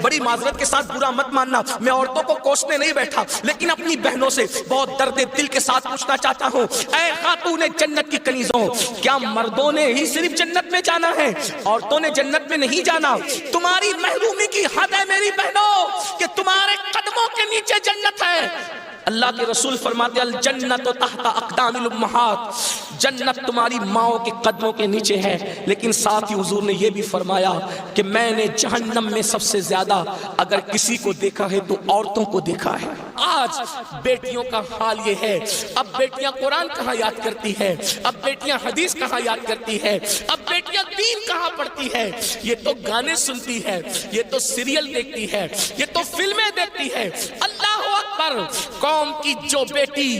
بڑی معذرت کے ساتھ برا مت ماننا، میں عورتوں کو کوسنے نہیں بیٹھا، لیکن اپنی بہنوں سے بہت درد دل کے ساتھ پوچھنا چاہتا ہوں، اے خاتون جنت کی کنیزوں، کیا مردوں نے ہی صرف جنت میں جانا ہے؟ عورتوں نے جنت میں نہیں جانا؟ تمہاری محرومی کی حد ہے میری بہنوں کہ تمہارے قدموں کے نیچے جنت ہے۔ اللہ کے رسول فرماتے الجنت تحت اقدام الامہات، جنت تمہاری ماؤں کے قدموں کے نیچے ہے، لیکن ساتھ ہی حضور نے یہ بھی فرمایا کہ میں نے جہنم میں سب سے زیادہ اگر کسی کو دیکھا ہے تو عورتوں کو دیکھا ہے۔ آج بیٹیوں کا حال یہ ہے، اب بیٹیاں قرآن کہاں یاد کرتی ہے، اب بیٹیاں حدیث کہاں یاد کرتی ہے، اب بیٹیاں دین کہاں پڑھتی ہے؟ یہ تو گانے سنتی ہے، یہ تو سیریل دیکھتی ہے، یہ تو فلمیں دیکھتی ہے۔ اللہ اکبر! قوم کی جو بیٹی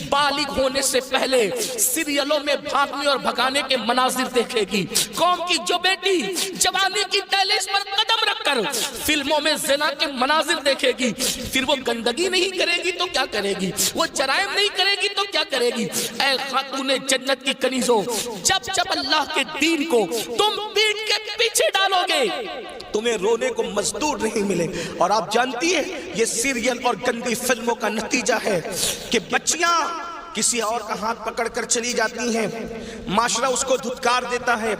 بالغ ہونے سے پہلے سیریلوں میں بھاگنے اور بھگانے کے مناظر دیکھے گی، قوم کی جو بیٹی جوانی کی دہلیز پر قدم رکھ کر فلموں میں زنا کے مناظر دیکھے گی، پھر وہ گندگی نہیں کرے گی تو کیا کرے گی؟ وہ جرائم نہیں کرے گی تو کیا کرے گی؟ اے خاتون جنت کی کنیزوں، جب جب اللہ کے دین کو تم پیٹ کے پیچھے ڈالو گے تمہیں رونے کو مزدور نہیں ملے۔ اور آپ جانتی ہیں یہ سیریل اور گندی فلموں کا نتیجہ ہے کہ بچیاں کسی اور کا ہاتھ پکڑ کر چلی جاتی ہیں، معاشرہ اس کو دھتکار دیتا ہے،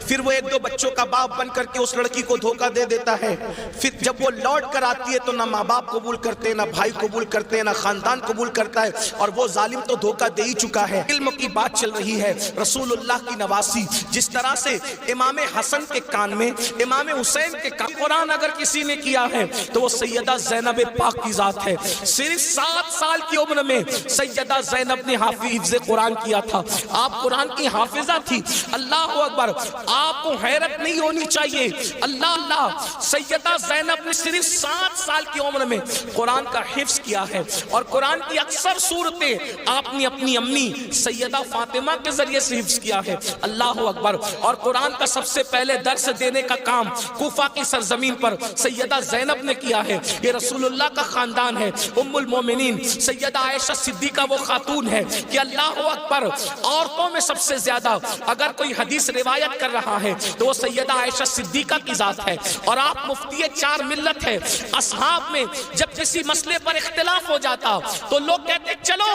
پھر وہ ایک دو بچوں کا باپ بن کر کے اس لڑکی کو دھوکہ دے دیتا ہے، پھر جب وہ لوٹ کر آتی ہے تو نہ ماں باپ قبول کرتے، نہ بھائی قبول کرتے، نہ خاندان قبول کرتا ہے، اور وہ ظالم تو دھوکہ دے ہی چکا ہے۔ علم کی بات چل رہی ہے، رسول اللہ کی نواسی، جس طرح سے امام حسن کے کان میں، امام حسین کے کان قرآن اگر کسی نے کیا ہے تو وہ سیدہ زینب پاک کی ذات ہے۔ صرف 7 سال کی عمر میں سیدہ زینب نے حافظ قرآن کیا تھا، آپ قرآن کی حافظہ تھی۔ اللہ اکبر! آپ کو حیرت نہیں ہونی چاہیے، اللہ سیدہ زینب نے صرف 7 سال کی عمر میں قرآن کا حفظ کیا ہے، اور قرآن کی اکثر صورتیں آپ نے اپنی امی سیدہ فاطمہ کے ذریعے سے حفظ کیا ہے۔ اللہ اکبر! اور قرآن کا سب سے پہلے درس دینے کا کام کوفہ کی سرزمین پر سیدہ زینب نے کیا ہے۔ یہ رسول اللہ کا خاندان ہے، ام المومنین سیدہ عائشہ صدیقہ وہ خاتون ہے کہ اللہ اکبر عورتوں میں سب سے زیادہ اگر کوئی حدیث روایت کر رہا ہے تو وہ سیدہ عائشہ صدیقہ کی ذات ہے، اور آپ مفتی 4 ملت ہے۔ اصحاب میں جب کسی مسئلے پر اختلاف ہو جاتا تو لوگ کہتے چلو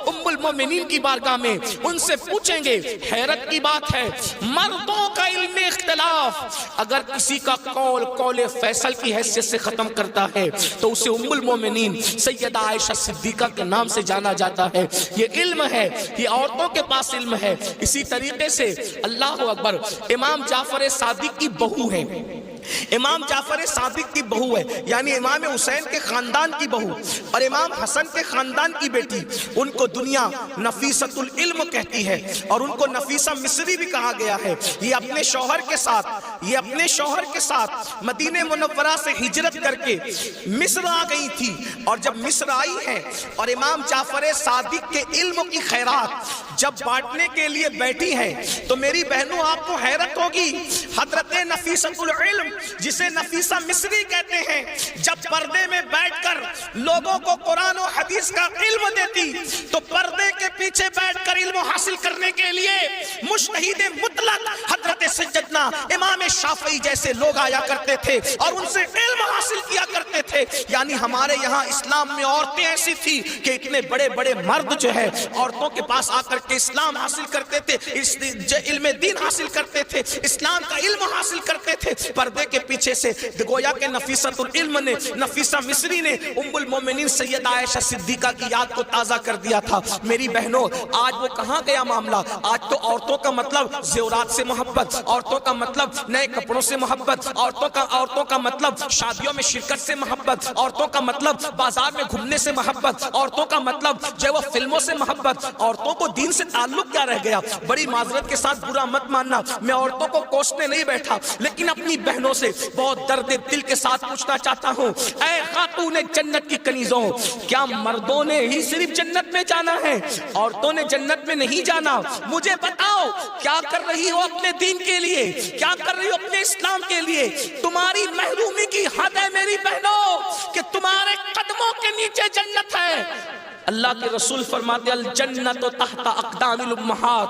ام المومنین کی بارگاہ میں ان سے پوچھیں گے۔ حیرت کی بات ہے، مردوں کا علم اختلاف اگر کسی کا قول فیصل کی حیثیت سے ختم کرتا ہے تو اسے ام المومنین سیدہ عائشہ صدیقہ کے نام سے جانا جاتا ہے۔ یہ علم ہے، یہ عورتوں کے پاس علم ہے۔ اسی طریقے سے اللہ اکبر امام جعفر صادق کی بہو ہے، امام جعفر صادق کی بہو ہے، یعنی امام حسین کے خاندان کی بہو اور امام حسن کے خاندان کی بیٹی، ان کو دنیا نفیسۃ العلم کہتی ہے، اور ان کو نفیسہ مصری بھی کہا گیا ہے۔ یہ اپنے شوہر کے ساتھ مدینہ منورہ سے ہجرت کر کے مصر آ گئی تھی، اور جب مصر آئی ہے اور امام جعفر صادق کے علم کی خیرات جب بانٹنے کے لیے بیٹھی ہیں تو میری بہنوں آپ کو حیرت ہوگی، حضرت نفیسۃ العلم جسے نفیسہ مصری کہتے ہیں جب پردے میں بیٹھ کر لوگوں کو قرآن و حدیث کا علم دیتی تو پردے کے پیچھے بیٹھ کر علم حاصل کرنے کے لیے مجتہد مطلق حضرت سیدنا امام شافعی جیسے لوگ آیا کرتے تھے اور ان سے علم حاصل کیا کرتے تھے۔ یعنی ہمارے یہاں اسلام میں عورتیں ایسی تھی کہ اتنے بڑے بڑے مرد جو ہے عورتوں کے پاس آ کر کے اسلام حاصل کرتے تھے، علم دین حاصل کرتے تھے، اسلام کا علم حاصل کرتے تھے۔ پردے کے پیچھے سے گویا کہ نفیسۃ العلم نے، نفیسہ مصری نے ام المومنین سیدہ عائشہ صدیقہ کی یاد کو تازہ کر دیا تھا۔ میری بہنوں آج وہ کہاں گیا معاملہ؟ آج تو عورتوں کا مطلب زیورات سے محبت، عورتوں کا مطلب نئے کپڑوں سے محبت، عورتوں کا مطلب شادیوں میں شرکت سے محبت، عورتوں کا مطلب بازار میں گھومنے سے محبت، عورتوں کا مطلب جو ہے وہ فلموں سے محبت۔ عورتوں کو دین سے تعلق کیا رہ گیا؟ بڑی معذرت کے ساتھ برا مت ماننا، میں عورتوں کو کوسنے نہیں بیٹھا، لیکن اپنی بہنوں سے بہت درد دل کے ساتھ پوچھنا چاہتا ہوں، اے خاتون جنت کی کنیزوں، کیا مردوں نے ہی صرف جنت میں جانا ہے؟ عورتوں نے جنت میں نہیں جانا؟ مجھے بتاؤ کیا کر رہی ہو اپنے دین کے لیے، کیا کر رہی ہو اپنے اسلام کے لیے؟ تمہاری محرومی کی حد ہے میری بہنوں کہ تمہارے قدموں کے نیچے جنت ہے۔ اللہ کے رسول فرماتے الجنت تحت اقدام الامہات،